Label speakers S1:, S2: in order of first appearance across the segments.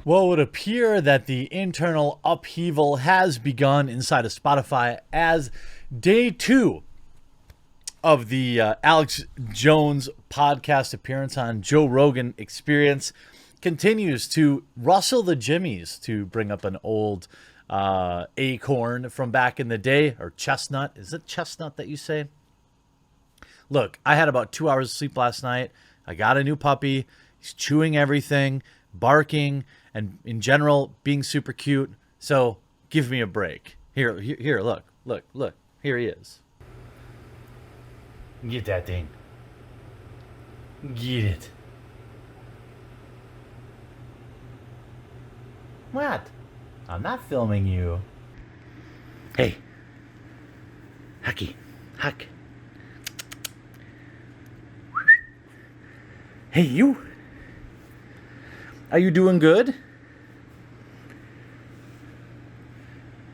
S1: Well, it would appear that the internal upheaval has begun inside of Spotify as day 2 of the Alex Jones podcast appearance on Joe Rogan Experience continues to rustle the jimmies, to bring up an old acorn from back in the day, or chestnut. Is it chestnut that you say? Look, I had about 2 hours of sleep last night. I got a new puppy. He's chewing everything, barking, and in general being super cute. So give me a break. Here, look. Here he is. Get that thing. Get it. What? I'm not filming you. Hey. Huck. Hey, you. Are you doing good?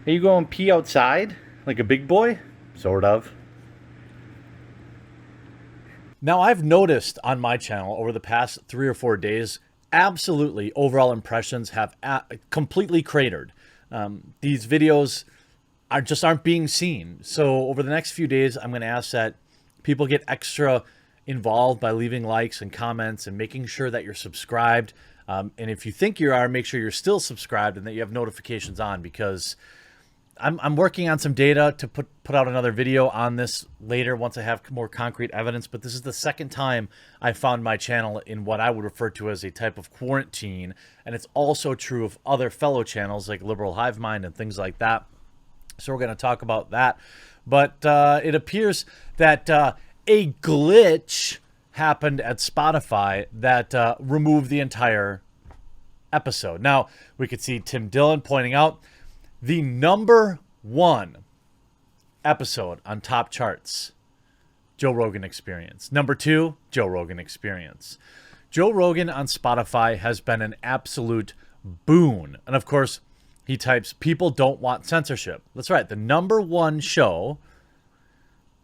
S1: Are you going pee outside like a big boy? Sort of. Now, I've noticed on my channel over the past 3 or 4 days, absolutely overall impressions have completely cratered. These videos aren't being seen. So over the next few days, I'm going to ask that people get extra involved by leaving likes and comments and making sure that you're subscribed. And if you think you are, make sure you're still subscribed and that you have notifications on, because I'm working on some data to put out another video on this later once I have more concrete evidence. But this is the second time I found my channel in what I would refer to as a type of quarantine. And it's also true of other fellow channels like Liberal Hive Mind and things like that. So we're going to talk about that. But it appears that a glitch happened at Spotify that removed the entire episode. Now, we could see Tim Dillon pointing out the number 1 episode on top charts, Joe Rogan Experience. Number 2, Joe Rogan Experience. Joe Rogan on Spotify has been an absolute boon. And of course, he types, people don't want censorship. That's right. The number 1 show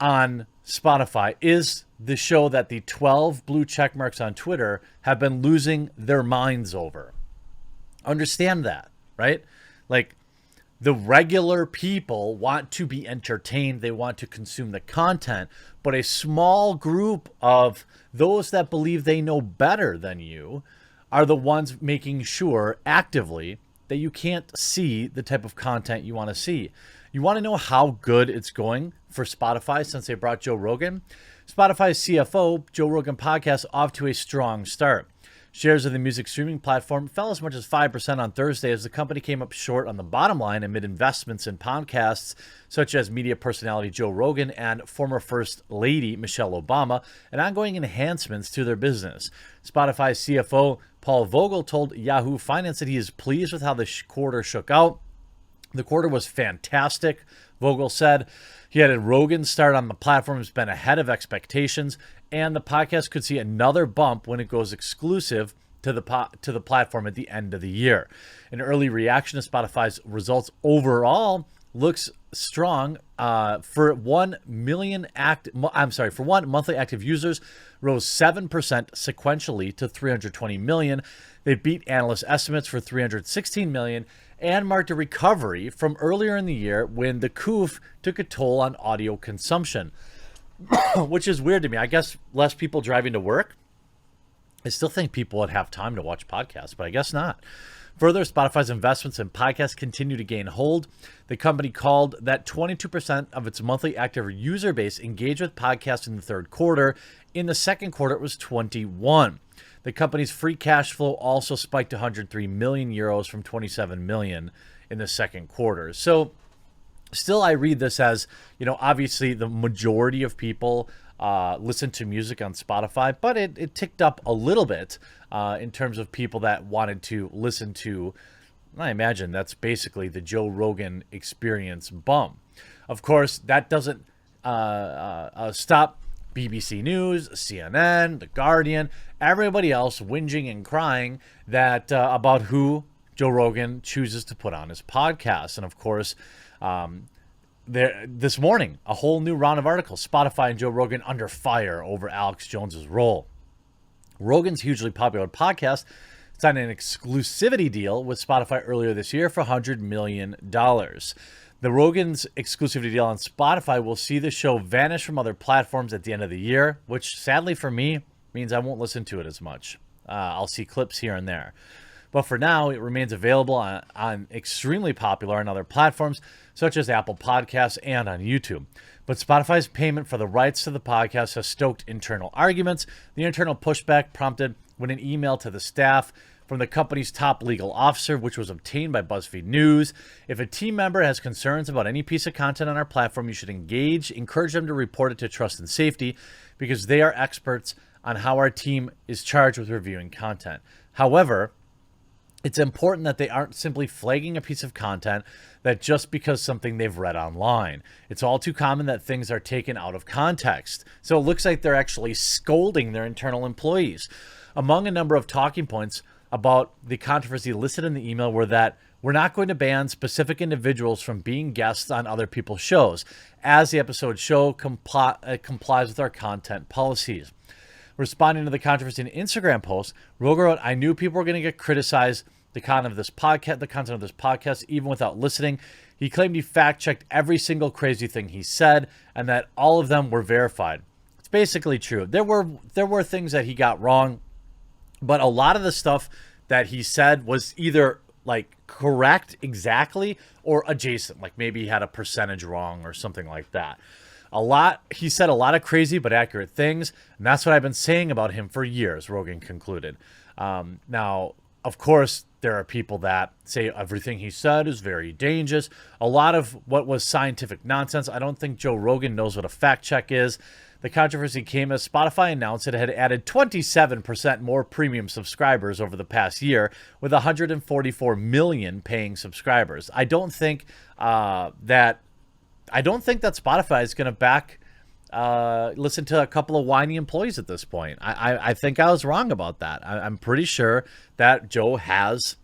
S1: on Spotify is the show that the 12 blue check marks on Twitter have been losing their minds over. Understand that, right? Like, the regular people want to be entertained. They want to consume the content. But a small group of those that believe they know better than you are the ones making sure actively that you can't see the type of content you want to see. You want to know how good it's going for Spotify since they brought Joe Rogan? Spotify's CFO, Joe Rogan Podcast, off to a strong start. Shares of the music streaming platform fell as much as 5% on Thursday as the company came up short on the bottom line amid investments in podcasts such as media personality Joe Rogan and former First Lady Michelle Obama, and ongoing enhancements to their business. Spotify's CFO Paul Vogel told Yahoo Finance that he is pleased with how the quarter shook out. The quarter was fantastic, Vogel said. He added Rogan's start on the platform has been ahead of expectations, and the podcast could see another bump when it goes exclusive to the platform at the end of the year. An early reaction to Spotify's results overall looks strong. For one monthly active users rose 7% sequentially to 320 million. They beat analyst estimates for 316 million and marked a recovery from earlier in the year when the coof took a toll on audio consumption, which is weird to me. I guess less people driving to work. I still think people would have time to watch podcasts, but I guess not. Further, Spotify's investments in podcasts continue to gain hold. The company called that 22% of its monthly active user base engaged with podcasts in the third quarter. In the second quarter, it was 21%. The company's free cash flow also spiked to 103 million euros from 27 million in the second quarter. So still, I read this as, obviously the majority of people listen to music on Spotify, but it ticked up a little bit in terms of people that wanted to listen to, I imagine that's basically the Joe Rogan Experience bump. Of course, that doesn't stop BBC News, CNN, The Guardian, everybody else whinging and crying that about who Joe Rogan chooses to put on his podcast. And of course, this morning, a whole new round of articles, Spotify and Joe Rogan under fire over Alex Jones's role. Rogan's hugely popular podcast signed an exclusivity deal with Spotify earlier this year for $100 million. The Rogan's exclusivity deal on Spotify will see the show vanish from other platforms at the end of the year, which sadly for me means I won't listen to it as much. I'll see clips here and there. But for now, it remains available on extremely popular on other platforms, such as Apple Podcasts and on YouTube. But Spotify's payment for the rights to the podcast has stoked internal arguments. The internal pushback prompted when an email to the staff from the company's top legal officer, which was obtained by BuzzFeed News. If a team member has concerns about any piece of content on our platform, you should encourage them to report it to Trust and Safety, because they are experts on how our team is charged with reviewing content. However, it's important that they aren't simply flagging a piece of content that just because something they've read online. It's all too common that things are taken out of context. So it looks like they're actually scolding their internal employees. Among a number of talking points about the controversy listed in the email were that we're not going to ban specific individuals from being guests on other people's shows, as the episode show complies with our content policies. Responding to the controversy in an Instagram post, Rogan wrote, "I knew people were going to get criticized the content of this podcast, even without listening." He claimed he fact-checked every single crazy thing he said, and that all of them were verified. It's basically true. There were things that he got wrong, but a lot of the stuff that he said was either like correct exactly or adjacent, like maybe he had a percentage wrong or something like that. He said a lot of crazy but accurate things, and that's what I've been saying about him for years, Rogan concluded. Now, of course, there are people that say everything he said is very dangerous. A lot of what was scientific nonsense. I don't think Joe Rogan knows what a fact check is. The controversy came as Spotify announced it had added 27% more premium subscribers over the past year, with 144 million paying subscribers. I don't think that Spotify is going to listen to a couple of whiny employees at this point. I think I was wrong about that. I'm pretty sure that Joe has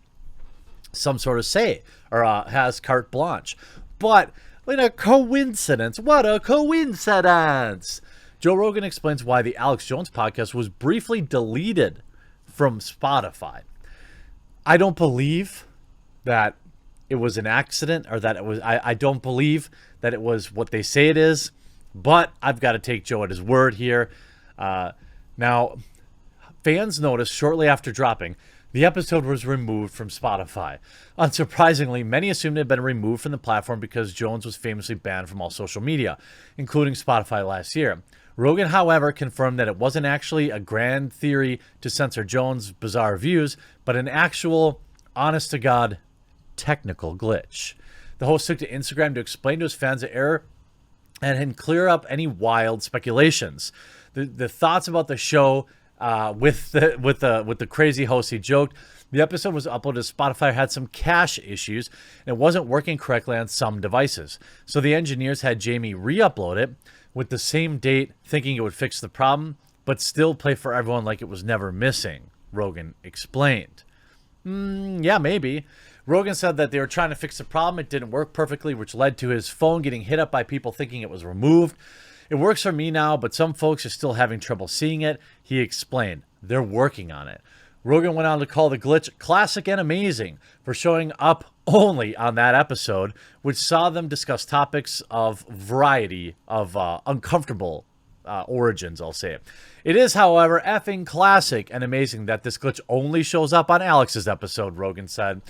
S1: some sort of say, or has carte blanche. But what a coincidence. Joe Rogan explains why the Alex Jones podcast was briefly deleted from Spotify. I don't believe that it was an accident, or that it was, I don't believe that it was what they say it is, but I've got to take Joe at his word here. Now, fans noticed shortly after dropping, the episode was removed from Spotify. Unsurprisingly, many assumed it had been removed from the platform because Jones was famously banned from all social media, including Spotify last year. Rogan, however, confirmed that it wasn't actually a grand theory to censor Jones' bizarre views, but an actual, honest-to-God, technical glitch. The host took to Instagram to explain to his fans the error and clear up any wild speculations. The thoughts about the show with the crazy host, he joked, the episode was uploaded to Spotify, had some cache issues, and it wasn't working correctly on some devices. So the engineers had Jamie re-upload it with the same date, thinking it would fix the problem, but still play for everyone like it was never missing, Rogan explained. Yeah, maybe. Rogan said that they were trying to fix the problem. It didn't work perfectly, which led to his phone getting hit up by people thinking it was removed. It works for me now, but some folks are still having trouble seeing it. He explained. They're working on it. Rogan went on to call the glitch classic and amazing for showing up only on that episode, which saw them discuss topics of variety of uncomfortable origins, I'll say it. It is, however, effing classic and amazing that this glitch only shows up on Alex's episode, Rogan said.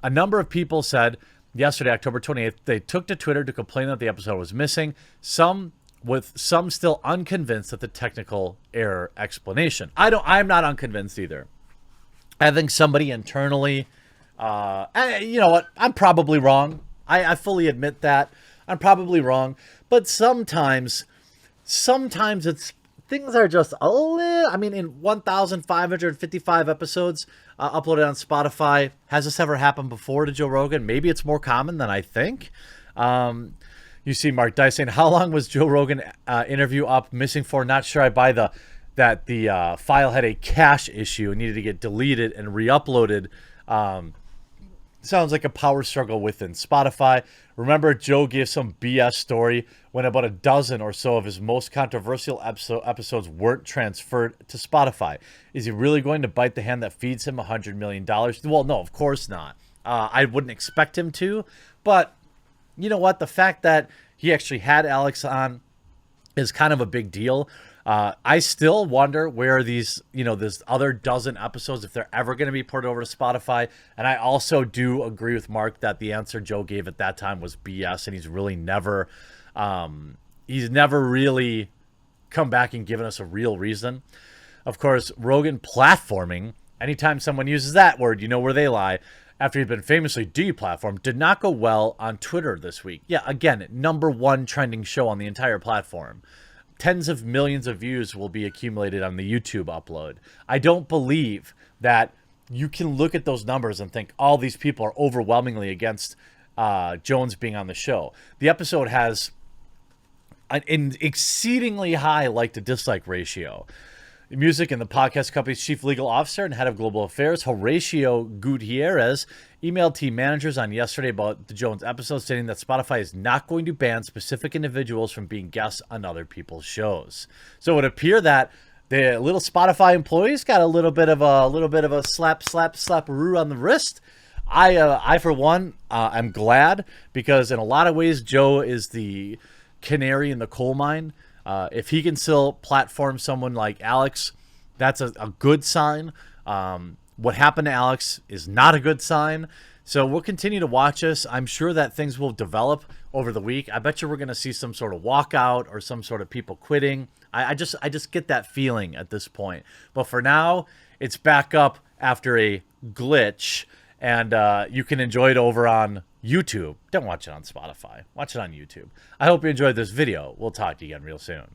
S1: A number of people said yesterday, October 28th, they took to Twitter to complain that the episode was missing, some still unconvinced at the technical error explanation. I'm not unconvinced either. I think somebody internally, you know what, I'm probably wrong. I fully admit that. I'm probably wrong. But sometimes it's, things are just a little, I mean, in 1,555 episodes uploaded on Spotify, has this ever happened before to Joe Rogan? Maybe it's more common than I think. You see Mark Dice saying, how long was Joe Rogan interview up missing for? Not sure I buy that the file had a cache issue and needed to get deleted and re-uploaded. sounds like a power struggle within Spotify. Remember, Joe gave some BS story when about a dozen or so of his most controversial episodes weren't transferred to Spotify. Is he really going to bite the hand that feeds him $100 million? Well, no, of course not. I wouldn't expect him to, but you know what? The fact that he actually had Alex on is kind of a big deal. I still wonder where these, this other dozen episodes, if they're ever going to be ported over to Spotify. And I also do agree with Mark that the answer Joe gave at that time was BS, and he's never really come back and given us a real reason. Of course, Rogan platforming, anytime someone uses that word, you know where they lie. After he'd been famously deplatformed, did not go well on Twitter this week. Yeah, again, #1 trending show on the entire platform. Tens of millions of views will be accumulated on the YouTube upload. I don't believe that you can look at those numbers and think all these people are overwhelmingly against Jones being on the show. The episode has an exceedingly high like to dislike ratio. Music and the podcast company's chief legal officer and head of global affairs, Horatio Gutierrez, emailed team managers on yesterday about the Jones episode, stating that Spotify is not going to ban specific individuals from being guests on other people's shows. So it would appear that the little Spotify employees got a little bit of a slap-a-roo on the wrist. I for one, I'm glad, because in a lot of ways, Joe is the canary in the coal mine. If he can still platform someone like Alex, that's a good sign. What happened to Alex is not a good sign. So we'll continue to watch this. I'm sure that things will develop over the week. I bet you we're going to see some sort of walkout or some sort of people quitting. I just get that feeling at this point. But for now, it's back up after a glitch, and you can enjoy it over on YouTube. Don't watch it on Spotify. Watch it on YouTube. I hope you enjoyed this video. We'll talk to you again real soon.